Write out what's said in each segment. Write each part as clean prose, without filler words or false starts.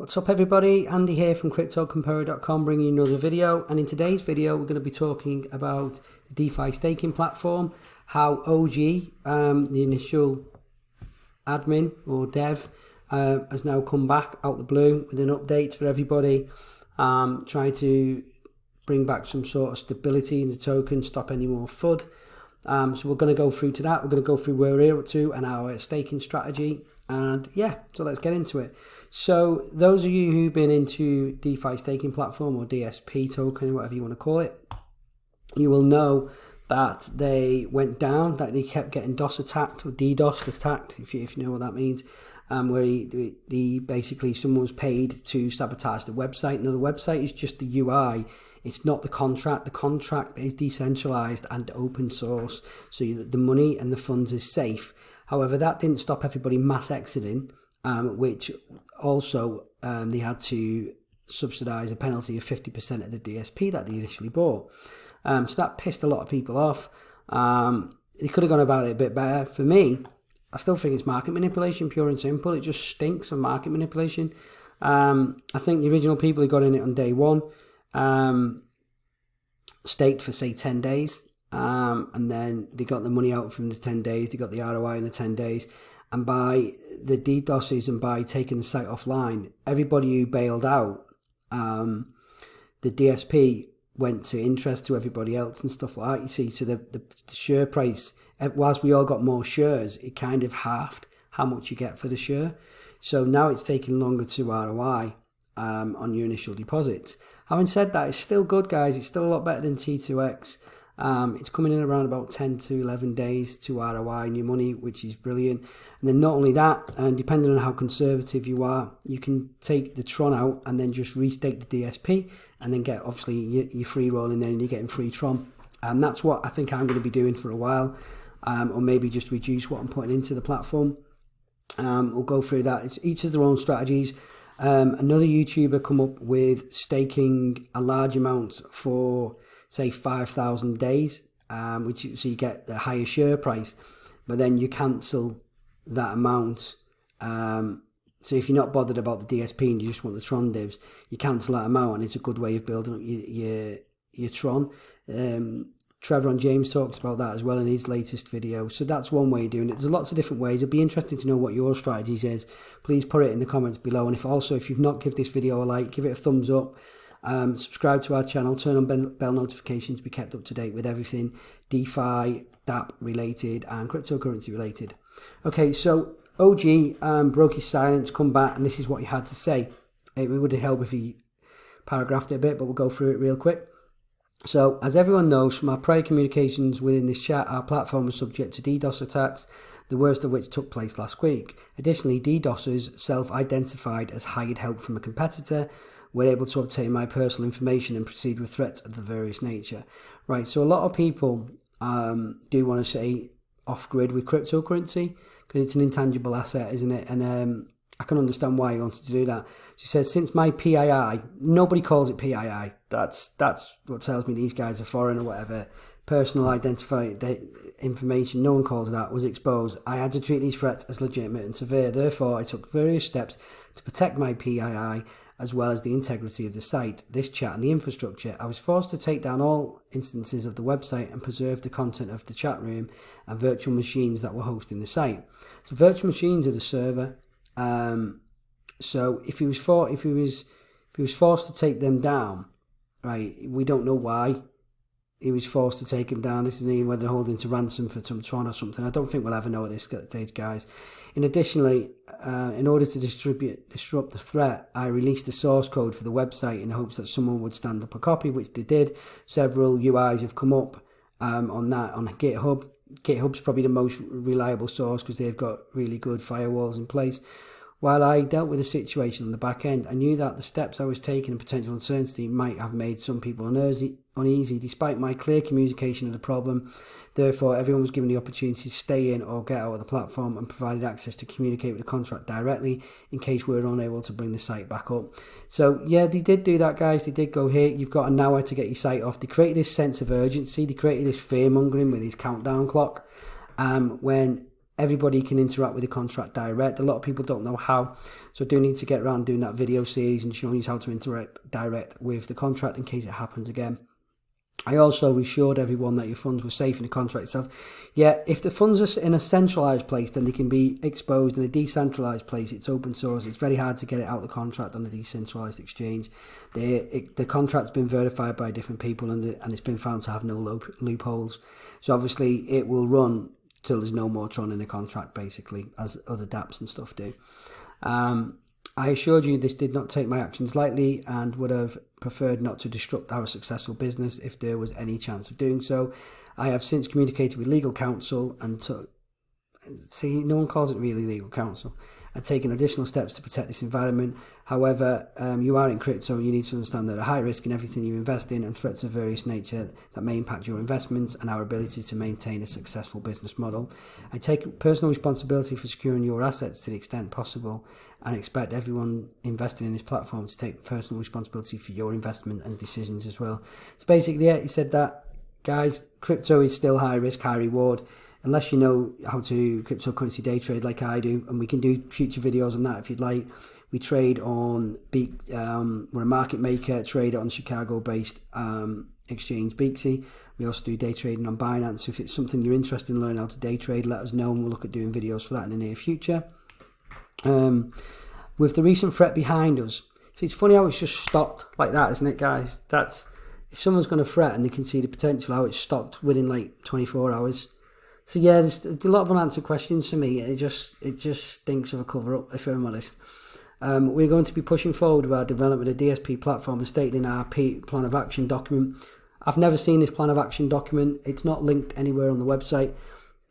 What's up everybody, Andy here from CryptoComparo.com bringing you another video, and in today's video we're going to be talking about the DeFi Staking Platform, how OG, the initial admin or dev, has now come back out the blue with an update for everybody, trying to bring back some sort of stability in the token, stop any more FUD. So we're going to go through to that, we're going to go through where we're up to and our staking strategy. And yeah, so let's get into it. So those of you who've been into DeFi Staking Platform or DSP Token, whatever you want to call it, you will know that they went down, that they kept getting DOS attacked or DDoS attacked, if you know what that means, where he basically someone was paid to sabotage the website. Now the website is just the UI. It's not the contract. The contract is decentralized and open source, so the money and the funds is safe. However, that didn't stop everybody mass exiting, which also they had to subsidise a penalty of 50% of the DSP that they initially bought. So that pissed a lot of people off. They could have gone about it a bit better. For me, I still think it's market manipulation, pure and simple. It just stinks of market manipulation. I think the original people who got in it on day one staked for, say, 10 days. And then they got the money out from the 10 days, they got the ROI in the 10 days, and by the DDoSes and by taking the site offline, everybody who bailed out, the DSP went to interest to everybody else and stuff like that, you see. So the share price, whilst we all got more shares, it kind of halved how much you get for the share. So now it's taking longer to ROI on your initial deposits. Having said that, it's still good, guys. It's still a lot better than T2X. It's coming in around about 10 to 11 days to ROI in your money, which is brilliant. And then not only that, and depending on how conservative you are, you can take the Tron out and then just restake the DSP and then get obviously your free roll in there and you're getting free Tron. And that's what I think I'm going to be doing for a while, or maybe just reduce what I'm putting into the platform. We'll go through that. Each has their own strategies. Another YouTuber come up with staking a large amount for, say, 5,000 days, so you get the higher share price, but then you cancel that amount. So if you're not bothered about the DSP and you just want the Tron divs, you cancel that amount, and it's a good way of building up your Tron. Trevor and James talked about that as well in his latest video. So that's one way of doing it. There's lots of different ways. It'd be interesting to know what your strategies is. Please put it in the comments below. And if you've not given this video a like, give it a thumbs up. Subscribe to our channel, turn on bell notifications to be kept up to date with everything DeFi, Dapps related and cryptocurrency related. Okay, so OG broke his silence, come back, and this is what he had to say. It would have helped if he paragraphed it a bit, but we'll go through it real quick. So, as everyone knows from our prior communications within this chat, our platform was subject to DDoS attacks, the worst of which took place last week. Additionally, DDoSers self-identified as hired help from a competitor were able to obtain my personal information and proceed with threats of the various nature. Right, so a lot of people do want to say off-grid with cryptocurrency because it's an intangible asset, isn't it? And I can understand why he wanted to do that. She says, since my PII, nobody calls it PII. That's what tells me these guys are foreign or whatever. Personal identified information, no one calls it that, was exposed. I had to treat these threats as legitimate and severe. Therefore, I took various steps to protect my PII as well as the integrity of the site, this chat and the infrastructure. I was forced to take down all instances of the website and preserve the content of the chat room and virtual machines that were hosting the site. So virtual machines are the server. So if he was forced to take them down, right, we don't know why he was forced to take them down. This isn't even whether they're holding to ransom for some Tron or something. I don't think we'll ever know at this stage, guys. Additionally, in order to disrupt the threat, I released the source code for the website in hopes that someone would stand up a copy, which they did. Several UIs have come up on that on GitHub. GitHub's probably the most reliable source because they've got really good firewalls in place. While I dealt with the situation on the back end, I knew that the steps I was taking and potential uncertainty might have made some people uneasy despite my clear communication of the problem. Therefore, everyone was given the opportunity to stay in or get out of the platform and provided access to communicate with the contract directly in case we were unable to bring the site back up. So yeah, they did do that, guys. They did go, here, you've got an hour to get your site off. They created this sense of urgency. They created this fear mongering with his countdown clock. When everybody can interact with the contract direct. A lot of people don't know how, so I do need to get around doing that video series and showing you how to interact direct with the contract in case it happens again. I also assured everyone that your funds were safe in the contract itself. Yeah, if the funds are in a centralized place, then they can be exposed. In a decentralized place, it's open source. It's very hard to get it out of the contract on a decentralized exchange. The contract's been verified by different people, and it's been found to have no loopholes. So obviously, it will run till there's no more Tron in the contract, basically, as other Dapps and stuff do. I assured you this did not take my actions lightly and would have preferred not to disrupt our successful business if there was any chance of doing so. I have since communicated with legal counsel and see, no one calls it really legal counsel, and taken additional steps to protect this environment. However, you are in crypto and you need to understand that a high risk in everything you invest in and threats of various nature that may impact your investments and our ability to maintain a successful business model. I take personal responsibility for securing your assets to the extent possible and expect everyone investing in this platform to take personal responsibility for your investment and decisions as well. So basically, yeah, he said that, guys, crypto is still high risk, high reward. Unless you know how to cryptocurrency day trade like I do, and we can do future videos on that if you'd like. We trade on we're a market maker, trade on Chicago-based exchange Beaksy. We also do day trading on Binance. So if it's something you're interested in learning how to day trade, let us know and we'll look at doing videos for that in the near future. With the recent threat behind us, see, it's funny how it's just stopped like that, isn't it, guys? That's if someone's going to threat and they can see the potential, how it's stopped within like 24 hours. So yeah, there's a lot of unanswered questions for me. It just stinks of a cover-up, if I'm honest. We're going to be pushing forward with our development of DSP platform as stated in our plan of action document. I've never seen this plan of action document. It's not linked anywhere on the website.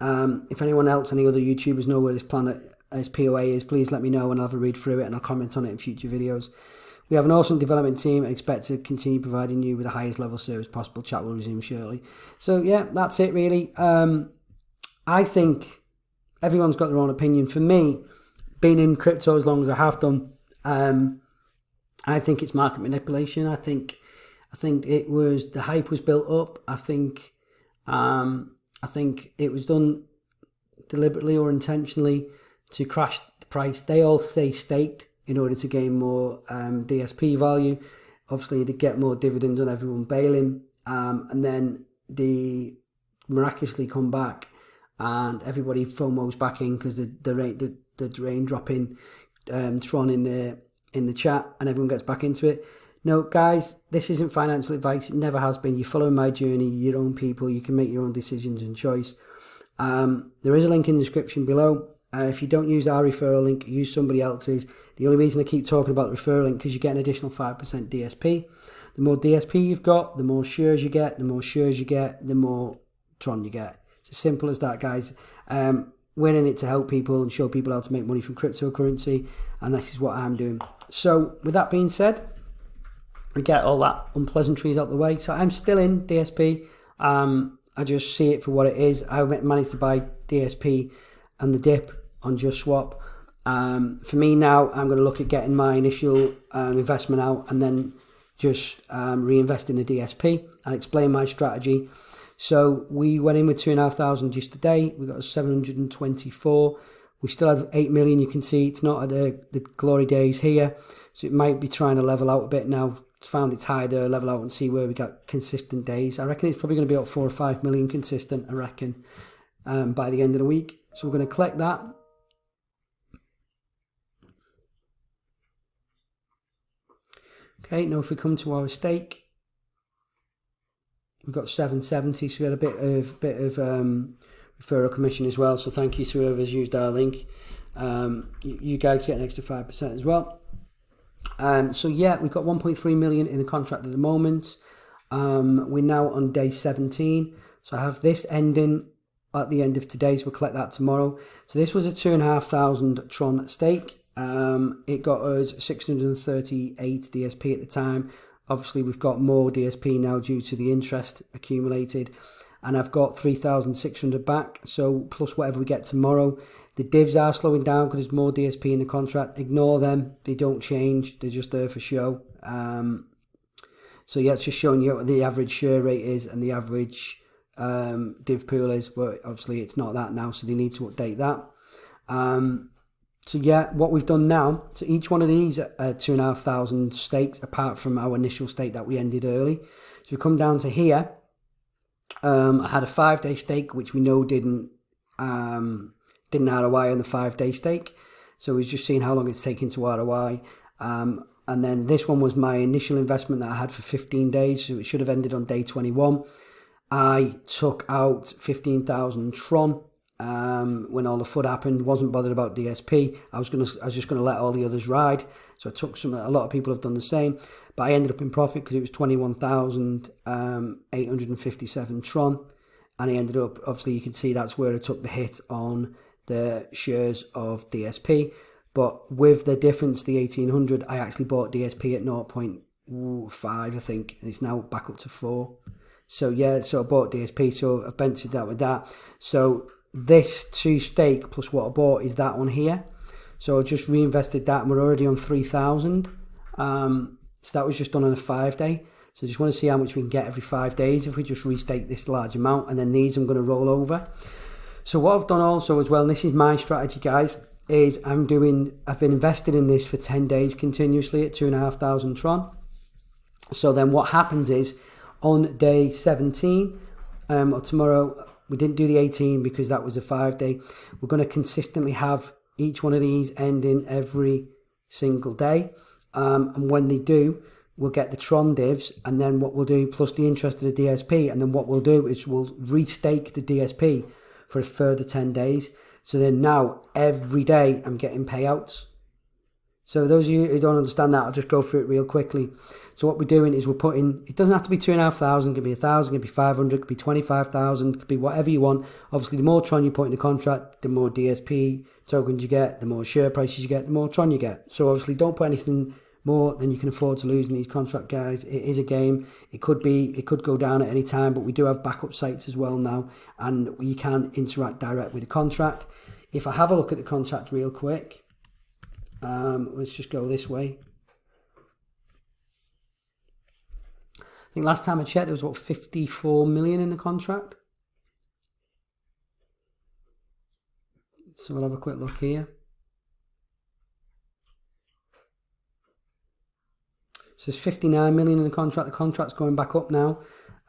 If anyone else, any other YouTubers know where this POA is, please let me know and I'll have a read through it and I'll comment on it in future videos. We have an awesome development team and expect to continue providing you with the highest level service possible. Chat will resume shortly. So yeah, that's it really. I think everyone's got their own opinion. For me, being in crypto as long as I have done, I think it's market manipulation. I think it was, the hype was built up. I think it was done deliberately or intentionally to crash the price. They all say staked in order to gain more DSP value. Obviously, to get more dividends on everyone bailing, and then they miraculously come back. And everybody FOMOs back in because the drain dropping Tron in the chat, and everyone gets back into it. No, guys, this isn't financial advice. It never has been. You're following my journey. You're your own people. You can make your own decisions and choice. There is a link in the description below. If you don't use our referral link, use somebody else's. The only reason I keep talking about the referral link because you get an additional 5% DSP. The more DSP you've got, the more shares you get. The more shares you get, the more Tron you get. It's as simple as that, guys. We're in it to help people and show people how to make money from cryptocurrency, and this is what I'm doing. So with that being said, we get all that unpleasantries out the way. So I'm still in DSP. I just see it for what it is. I managed to buy DSP and the dip on Just Swap. For me now, I'm going to look at getting my initial investment out and then just reinvest in the DSP and explain my strategy. So we went in with 2,500 just today. We got 724. We still have 8 million. You can see it's not at the glory days here. So it might be trying to level out a bit now. It's found its high there, level out and see where we got consistent days. I reckon it's probably going to be about 4 or 5 million consistent, I reckon, by the end of the week. So we're going to collect that. Okay, now if we come to our stake, we've got 770, so we had a bit of referral commission as well. So thank you to whoever's used our link. You guys get an extra 5% as well. So yeah, we've got 1.3 million in the contract at the moment. We're now on day 17. So I have this ending at the end of today, so we'll collect that tomorrow. So this was a 2,500 Tron stake. It got us 638 DSP at the time. Obviously, we've got more DSP now due to the interest accumulated. And I've got 3,600 back. So plus whatever we get tomorrow. The divs are slowing down because there's more DSP in the contract. Ignore them. They don't change. They're just there for show. So yeah, it's just showing you what the average share rate is and the average div pool is, but obviously it's not that now, so they need to update that. So yeah, what we've done now, so each one of these are 2,500 stakes, apart from our initial stake that we ended early. So we come down to here. I had a 5-day stake, which we know didn't ROI on the 5-day stake. So we're just seeing how long it's taking to ROI. And then this one was my initial investment that I had for 15 days. So it should have ended on day 21. I took out 15,000 Tron. When all the FUD happened, wasn't bothered about DSP. I was just gonna let all the others ride. So I took some. A lot of people have done the same, but I ended up in profit because it was 21,857 Tron, and I ended up. Obviously, you can see that's where I took the hit on the shares of DSP. But with the difference, the 1,800, I actually bought DSP at 0.5, I think, and it's now back up to 4. So yeah, so I bought DSP. So I've benchmarked that with that. So this 2 stake plus what I bought is that one here. So I just reinvested that and we're already on 3,000. So that was just done on a 5-day. So I just want to see how much we can get every 5 days if we just restake this large amount, and then these I'm going to roll over. So what I've done also as well, and this is my strategy, guys, is I've been invested in this for 10 days continuously at 2,500 Tron. So then what happens is on day 17 or tomorrow, we didn't do the 18 because that was a 5-day. We're going to consistently have each one of these ending every single day. And when they do, we'll get the Tron divs, and then what we'll do, plus the interest of the DSP, and then what we'll do is we'll restake the DSP for a further 10 days. So then now every day I'm getting payouts. So those of you who don't understand that, I'll just go through it real quickly. So what we're doing is we're putting, it doesn't have to be 2,500, it could be 1,000, it could be 500, it could be 25,000, it could be whatever you want. Obviously, the more Tron you put in the contract, the more DSP tokens you get, the more share prices you get, the more Tron you get. So obviously, don't put anything more than you can afford to lose in these contract, guys. It is a game. It could go down at any time, but we do have backup sites as well now, and you can interact direct with the contract. If I have a look at the contract real quick, let's just go this way. I think last time I checked, there was about 54 million in the contract. So we'll have a quick look here. So there's 59 million in the contract. The contract's going back up now.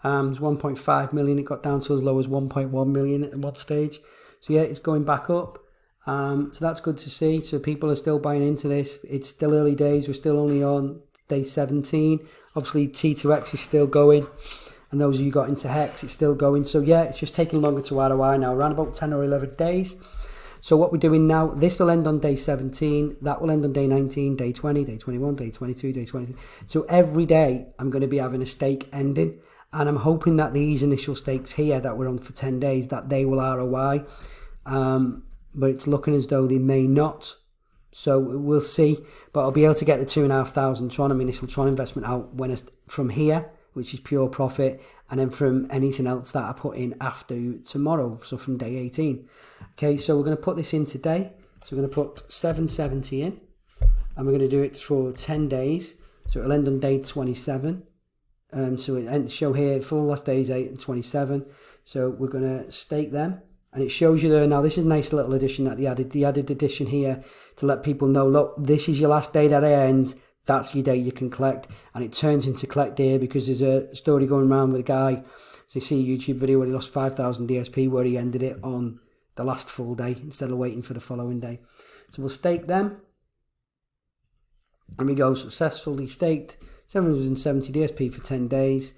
There's 1.5 million. It got down to as low as 1.1 million at one stage. So yeah, it's going back up. So that's good to see. So people are still buying into this. It's still early days. We're still only on day 17. Obviously, T2X is still going. And those of you got into Hex, it's still going. So yeah, it's just taking longer to ROI now, around about 10 or 11 days. So what we're doing now, this will end on day 17. That will end on day 19, day 20, day 21, day 22, day 23. So every day, I'm going to be having a stake ending. And I'm hoping that these initial stakes here that we're on for 10 days, that they will ROI. But it's looking as though they may not. So we'll see. But I'll be able to get the 2,500 Tron, my initial Tron investment out from here, which is pure profit, and then from anything else that I put in after tomorrow, so from day 18. Okay, so we're going to put this in today. So we're going to put 770 in, and we're going to do it for 10 days. So it'll end on day 27. So it show here, full last days 8 and 27. So we're going to stake them. And it shows you there now. This is a nice little addition that they added. The added addition here to let people know, look, this is your last day that it ends. That's your day you can collect. And it turns into collect here because there's a story going around with a guy. So you see a YouTube video where he lost 5,000 DSP where he ended it on the last full day instead of waiting for the following day. So we'll stake them. And we go successfully staked 770 DSP for 10 days.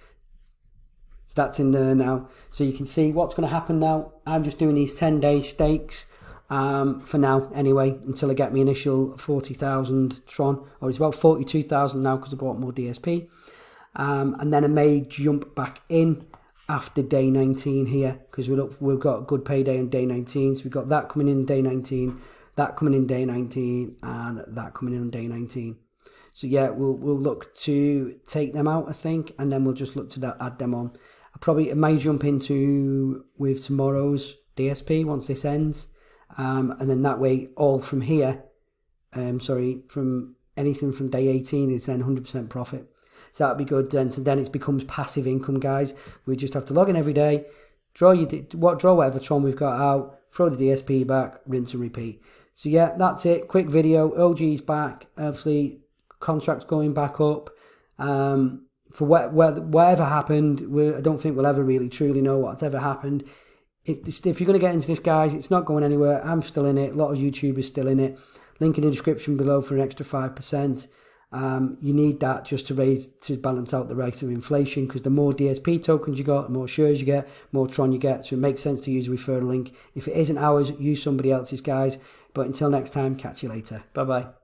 So that's in there now. So you can see what's going to happen now. I'm just doing these 10-day stakes for now anyway, until I get my initial 40,000 Tron. Or it's about 42,000 now because I bought more DSP. And then I may jump back in after day 19 here because we've got a good payday on day 19. So we've got that coming in day 19, that coming in day 19, and that coming in on day 19. So yeah, we'll look to take them out, I think, and then we'll just look to add them on. I may jump into with tomorrow's DSP once this ends, and then that way all from here, from anything from day 18 is then 100% profit. So that'd be good then. So then it becomes passive income, guys. We just have to log in every day, draw whatever Tron we've got out, throw the DSP back, rinse and repeat. So yeah, that's it. Quick video. OG's back. Obviously, contracts going back up. For whatever happened, I don't think we'll ever really truly know what's ever happened. If you're going to get into this, guys, it's not going anywhere. I'm still in it. A lot of YouTubers still in it. Link in the description below for an extra 5%. You need that just to balance out the rate of inflation, because the more DSP tokens you got, the more shares you get, more Tron you get. So it makes sense to use a referral link. If it isn't ours, use somebody else's, guys. But until next time, catch you later. Bye-bye.